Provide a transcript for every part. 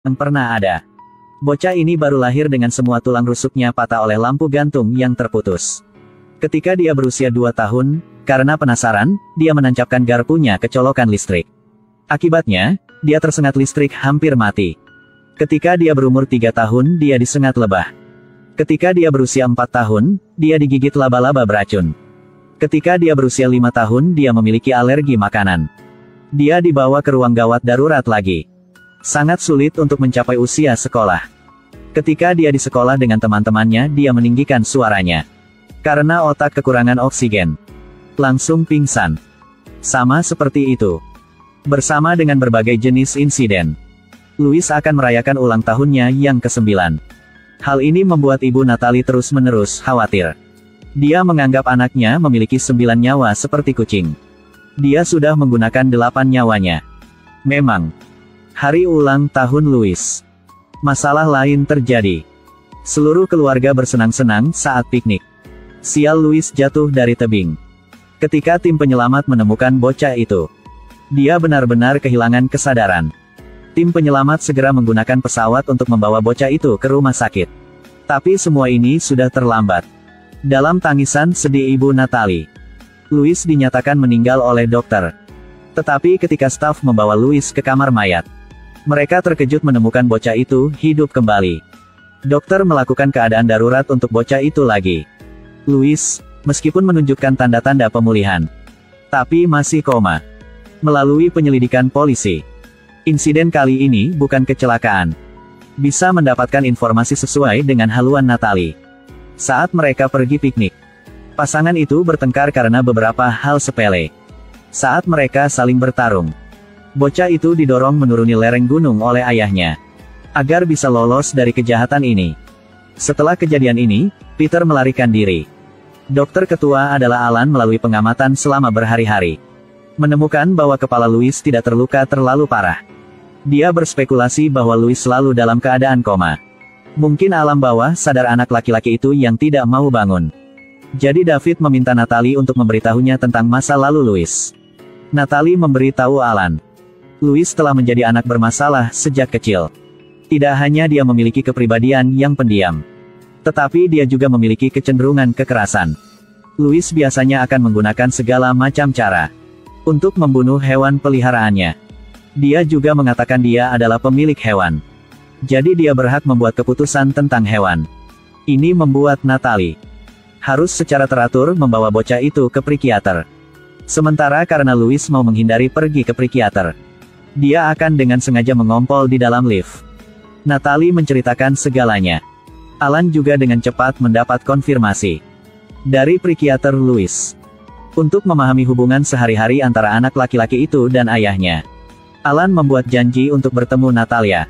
yang pernah ada. Bocah ini baru lahir dengan semua tulang rusuknya patah oleh lampu gantung yang terputus. Ketika dia berusia 2 tahun, karena penasaran, dia menancapkan garpunya ke colokan listrik. Akibatnya, dia tersengat listrik hampir mati. Ketika dia berumur 3 tahun, dia disengat lebah. Ketika dia berusia 4 tahun, dia digigit laba-laba beracun. Ketika dia berusia 5 tahun, dia memiliki alergi makanan. Dia dibawa ke ruang gawat darurat lagi. Sangat sulit untuk mencapai usia sekolah. Ketika dia di sekolah dengan teman-temannya, dia meninggikan suaranya. Karena otak kekurangan oksigen. Langsung pingsan. Sama seperti itu. Bersama dengan berbagai jenis insiden, Louis akan merayakan ulang tahunnya yang ke-9. Hal ini membuat ibu Natalie terus-menerus khawatir. Dia menganggap anaknya memiliki 9 nyawa seperti kucing. Dia sudah menggunakan 8 nyawanya. Memang. Hari ulang tahun Louis. Masalah lain terjadi. Seluruh keluarga bersenang-senang saat piknik. Sial, Louis jatuh dari tebing. Ketika tim penyelamat menemukan bocah itu, dia benar-benar kehilangan kesadaran. Tim penyelamat segera menggunakan pesawat untuk membawa bocah itu ke rumah sakit. Tapi semua ini sudah terlambat. Dalam tangisan sedih ibu Natalie, Louis dinyatakan meninggal oleh dokter. Tetapi ketika staf membawa Louis ke kamar mayat, mereka terkejut menemukan bocah itu hidup kembali. Dokter melakukan keadaan darurat untuk bocah itu lagi. Louis, meskipun menunjukkan tanda-tanda pemulihan, tapi masih koma. Melalui penyelidikan polisi, insiden kali ini bukan kecelakaan. Bisa mendapatkan informasi sesuai dengan haluan Natalie. Saat mereka pergi piknik, pasangan itu bertengkar karena beberapa hal sepele. Saat mereka saling bertarung, bocah itu didorong menuruni lereng gunung oleh ayahnya, agar bisa lolos dari kejahatan ini. Setelah kejadian ini, Peter melarikan diri. Dokter ketua adalah Alan melalui pengamatan selama berhari-hari. Menemukan bahwa kepala Louis tidak terluka terlalu parah. Dia berspekulasi bahwa Louis selalu dalam keadaan koma. Mungkin alam bawah sadar anak laki-laki itu yang tidak mau bangun. Jadi David meminta Natalie untuk memberitahunya tentang masa lalu Louis. Natalie memberitahu Alan. Louis telah menjadi anak bermasalah sejak kecil. Tidak hanya dia memiliki kepribadian yang pendiam, tetapi dia juga memiliki kecenderungan kekerasan. Louis biasanya akan menggunakan segala macam cara untuk membunuh hewan peliharaannya. Dia juga mengatakan dia adalah pemilik hewan. Jadi dia berhak membuat keputusan tentang hewan. Ini membuat Natalie harus secara teratur membawa bocah itu ke psikiater. Sementara karena Louis mau menghindari pergi ke psikiater, dia akan dengan sengaja mengompol di dalam lift. Natalie menceritakan segalanya. Alan juga dengan cepat mendapat konfirmasi dari psikiater Louis untuk memahami hubungan sehari-hari antara anak laki-laki itu dan ayahnya. Alan membuat janji untuk bertemu Natalia.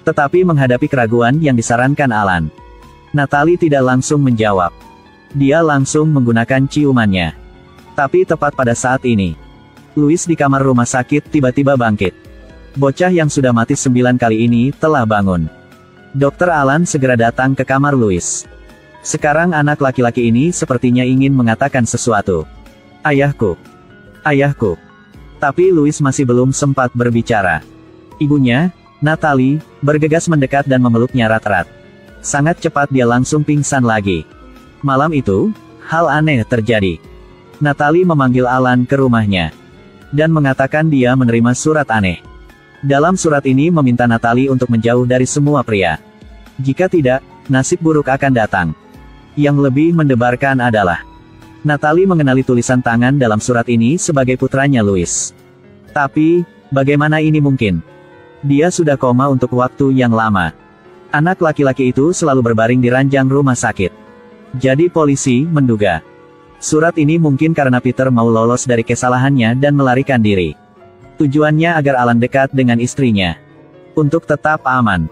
Tetapi menghadapi keraguan yang disarankan Alan, Natalie tidak langsung menjawab. Dia langsung menggunakan ciumannya. Tapi tepat pada saat ini, Louis di kamar rumah sakit tiba-tiba bangkit. Bocah yang sudah mati 9 kali ini telah bangun. Dokter Alan segera datang ke kamar Louis. Sekarang anak laki-laki ini sepertinya ingin mengatakan sesuatu. Ayahku. Ayahku. Tapi Louis masih belum sempat berbicara. Ibunya, Natalie, bergegas mendekat dan memeluknya erat-erat. Sangat cepat dia langsung pingsan lagi. Malam itu, hal aneh terjadi. Natalie memanggil Alan ke rumahnya dan mengatakan dia menerima surat aneh. Dalam surat ini meminta Natalie untuk menjauh dari semua pria. Jika tidak, nasib buruk akan datang. Yang lebih mendebarkan adalah, Natalie mengenali tulisan tangan dalam surat ini sebagai putranya Louis. Tapi, bagaimana ini mungkin? Dia sudah koma untuk waktu yang lama. Anak laki-laki itu selalu berbaring di ranjang rumah sakit. Jadi polisi menduga surat ini mungkin karena Peter mau lolos dari kesalahannya dan melarikan diri. Tujuannya agar Alan dekat dengan istrinya. Untuk tetap aman,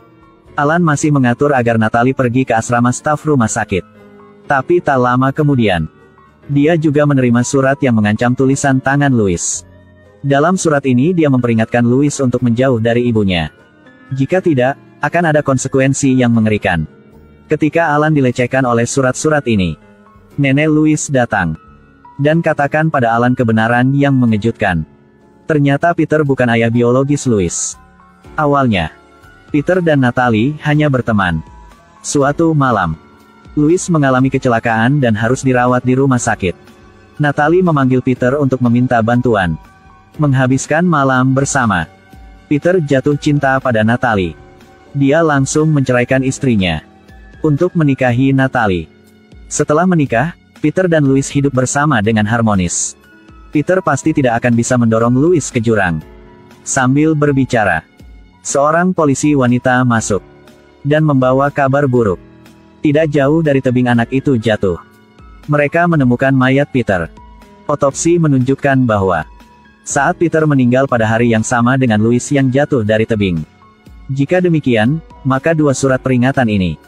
Alan masih mengatur agar Natalie pergi ke asrama staf rumah sakit. Tapi tak lama kemudian, dia juga menerima surat yang mengancam tulisan tangan Louis. Dalam surat ini dia memperingatkan Louis untuk menjauh dari ibunya. Jika tidak, akan ada konsekuensi yang mengerikan. Ketika Alan dilecehkan oleh surat-surat ini, nenek Louis datang dan katakan pada Alan kebenaran yang mengejutkan. Ternyata Peter bukan ayah biologis Louis. Awalnya, Peter dan Natalie hanya berteman. Suatu malam, Louis mengalami kecelakaan dan harus dirawat di rumah sakit. Natalie memanggil Peter untuk meminta bantuan. Menghabiskan malam bersama, Peter jatuh cinta pada Natalie. Dia langsung menceraikan istrinya untuk menikahi Natalie. Setelah menikah, Peter dan Louis hidup bersama dengan harmonis. Peter pasti tidak akan bisa mendorong Louis ke jurang. Sambil berbicara, seorang polisi wanita masuk dan membawa kabar buruk. Tidak jauh dari tebing anak itu jatuh. Mereka menemukan mayat Peter. Otopsi menunjukkan bahwa saat Peter meninggal pada hari yang sama dengan Louis yang jatuh dari tebing. Jika demikian, maka dua surat peringatan ini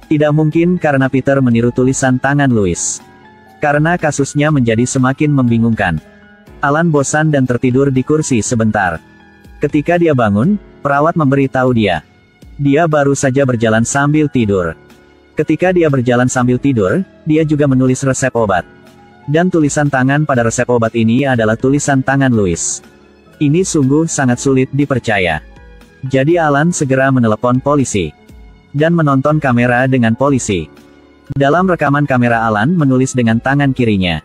tidak mungkin karena Peter meniru tulisan tangan Louis. Karena kasusnya menjadi semakin membingungkan. Alan bosan dan tertidur di kursi sebentar. Ketika dia bangun, perawat memberitahu dia baru saja berjalan sambil tidur. Ketika dia berjalan sambil tidur, dia juga menulis resep obat. Dan tulisan tangan pada resep obat ini adalah tulisan tangan Louis. Ini sungguh sangat sulit dipercaya. Jadi Alan segera menelepon polisi dan menonton kamera dengan polisi. Dalam rekaman kamera Alan menulis dengan tangan kirinya.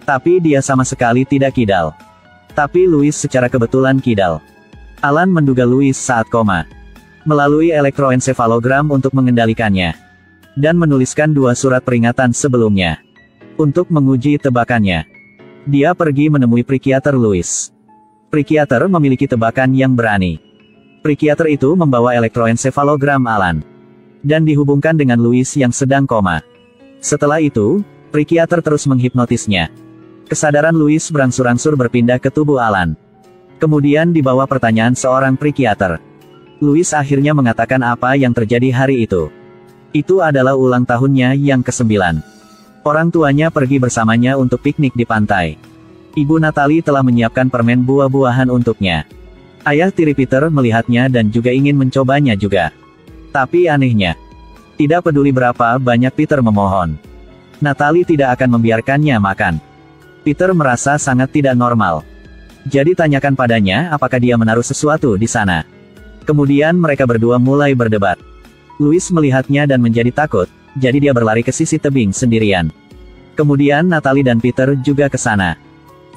Tapi dia sama sekali tidak kidal. Tapi Louis secara kebetulan kidal. Alan menduga Louis saat koma melalui elektroensefalogram untuk mengendalikannya. Dan menuliskan dua surat peringatan sebelumnya. Untuk menguji tebakannya, dia pergi menemui psikiater Louis. Psikiater memiliki tebakan yang berani. Psikiater itu membawa elektroensefalogram Alan dan dihubungkan dengan Louis yang sedang koma. Setelah itu, psikiater terus menghipnotisnya. Kesadaran Louis berangsur-angsur berpindah ke tubuh Alan. Kemudian dibawa pertanyaan seorang psikiater. Louis akhirnya mengatakan apa yang terjadi hari itu. Itu adalah ulang tahunnya yang ke-9. Orang tuanya pergi bersamanya untuk piknik di pantai. Ibu Natalie telah menyiapkan permen buah-buahan untuknya. Ayah tiri Peter melihatnya dan juga ingin mencobanya juga. Tapi anehnya, tidak peduli berapa banyak Peter memohon, Natalie tidak akan membiarkannya makan. Peter merasa sangat tidak normal. Jadi tanyakan padanya apakah dia menaruh sesuatu di sana. Kemudian mereka berdua mulai berdebat. Louis melihatnya dan menjadi takut, jadi dia berlari ke sisi tebing sendirian. Kemudian Natalie dan Peter juga ke sana.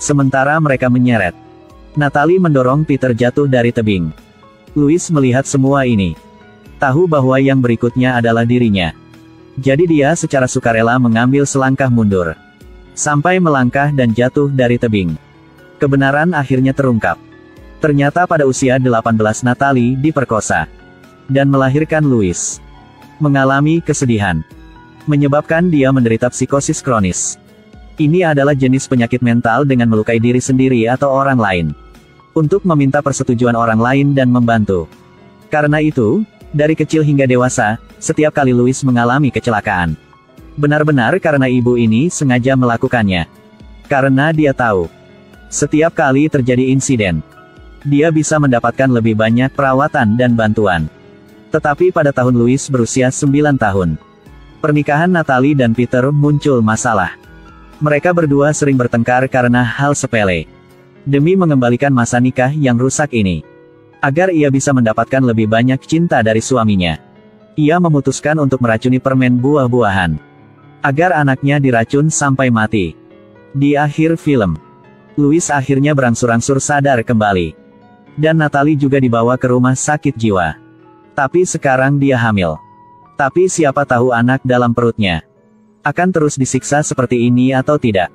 Sementara mereka menyeret, Natalie mendorong Peter jatuh dari tebing. Louis melihat semua ini. Tahu bahwa yang berikutnya adalah dirinya. Jadi dia secara sukarela mengambil selangkah mundur. Sampai melangkah dan jatuh dari tebing. Kebenaran akhirnya terungkap. Ternyata pada usia 18 Natalie diperkosa. Dan melahirkan Louis. Mengalami kesedihan. Menyebabkan dia menderita psikosis kronis. Ini adalah jenis penyakit mental dengan melukai diri sendiri atau orang lain. Untuk meminta persetujuan orang lain dan membantu. Karena itu, dari kecil hingga dewasa, setiap kali Louis mengalami kecelakaan. Benar-benar karena ibu ini sengaja melakukannya. Karena dia tahu, setiap kali terjadi insiden, dia bisa mendapatkan lebih banyak perawatan dan bantuan. Tetapi pada tahun Louis berusia 9 tahun, pernikahan Natalie dan Peter muncul masalah. Mereka berdua sering bertengkar karena hal sepele. Demi mengembalikan masa nikah yang rusak ini. Agar ia bisa mendapatkan lebih banyak cinta dari suaminya. Ia memutuskan untuk meracuni permen buah-buahan. Agar anaknya diracun sampai mati. Di akhir film, Louis akhirnya berangsur-angsur sadar kembali. Dan Natalie juga dibawa ke rumah sakit jiwa. Tapi sekarang dia hamil. Tapi siapa tahu anak dalam perutnya akan terus disiksa seperti ini atau tidak.